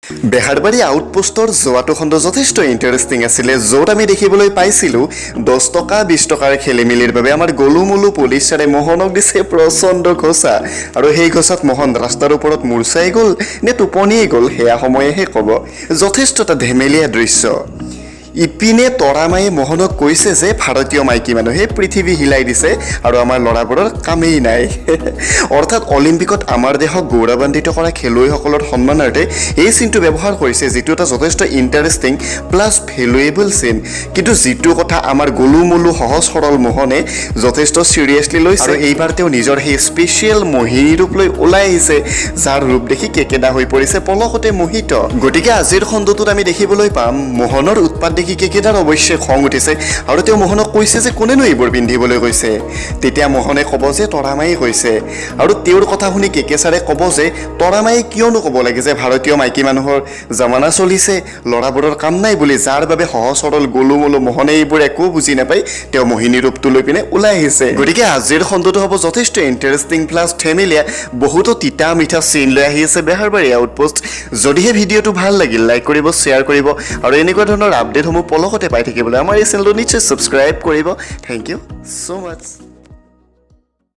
বেহাৰবাৰী আউটপোষ্টৰ যোৱাটো খণ্ড যথেষ্ট ইণ্টাৰেষ্টিং আছিলে, য'ত আমি দেখিবলৈ পাইছিলোঁ 10 টকা 20 টকাৰ খেলিমেলিৰ বাবে আমাৰ গলুমলু পুলিচ ছাৰে মোহনক দিছে প্ৰচণ্ড ঘোচা। আৰু সেই ঘোচাত মোহন ৰাস্তাৰ ওপৰত মূৰ্ছাই গ'ল নে টোপনিয়ে গ'ল সেয়া সময়েহে ক'ব। যথেষ্ট এটা ধেমেলীয়া দৃশ্য। ইপিনে তৰামায়ে মোহনক কৈছে যে ভাৰতীয় মাইকী মানুহে পৃথিৱী হিলাই দিছে আৰু আমাৰ ল'ৰাবোৰৰ কামেই নাই। অৰ্থাৎ অলিম্পিকত আমাৰ দেশক গৌৰৱান্বিত কৰা খেলুৱৈসকলৰ সন্মানাৰ্থে এই চিনটো ব্যৱহাৰ কৰিছে, যিটো এটা যথেষ্ট ইণ্টাৰেষ্টিং প্লাছ ভেলুৱেবল চিন। কিন্তু যিটো কথা আমাৰ গলুমলু সহজ সৰল মোহনে যথেষ্ট চিৰিয়াছলি লৈছে, আৰু এইবাৰ তেওঁ নিজৰ সেই স্পেচিয়েল মোহিনী ৰূপ লৈ ওলাই আহিছে, যাৰ ৰূপ দেখি কেকেদা হৈ পৰিছে পলকতে মোহিত। গতিকে আজিৰ খণ্ডটোত আমি দেখিবলৈ পাম মোহনৰ উৎপাত দেখি কেকেদাৰ অৱশ্যে খং উঠিছে আৰু তেওঁ মোহনক কৈছে যে কোনেনো এইবোৰ পিন্ধিবলৈ কৈছে। তেতিয়া মোহনে ক'ব যে তৰামায়ে কৈছে, আৰু তেওঁৰ কথা শুনি কেকে ছাৰে ক'ব যে তৰামায়ে কিয়নো ক'ব লাগে যে ভাৰতীয় মাইকী মানুহৰ জামানা চলিছে, ল'ৰাবোৰৰ কাম নাই বুলি, যাৰ বাবে সহজ সৰল গলুমলু মোহনে এইবোৰ একো বুজি নাপায় তেওঁ মোহিনী ৰূপটো লৈ পিনে ওলাই আহিছে। গতিকে আজিৰ খণ্ডটো হ'ব যথেষ্ট ইণ্টাৰেষ্টিং প্লাছ ধেমেলীয়া, বহুতো তিতা মিঠা চিন লৈ আহি আছে বেহাৰবাৰী আউটপোষ্ট। যদিহে ভিডিঅ'টো ভাল লাগিল লাইক কৰিব, শ্বেয়াৰ কৰিব আৰু এনেকুৱা ধৰণৰ আপডেটসমূহ পলকতে পাই থাকিবলৈ আমাৰ এই চেনেলটো নিশ্চয় ছাবস্ক্ৰাইব কৰিব। Thank you so' much.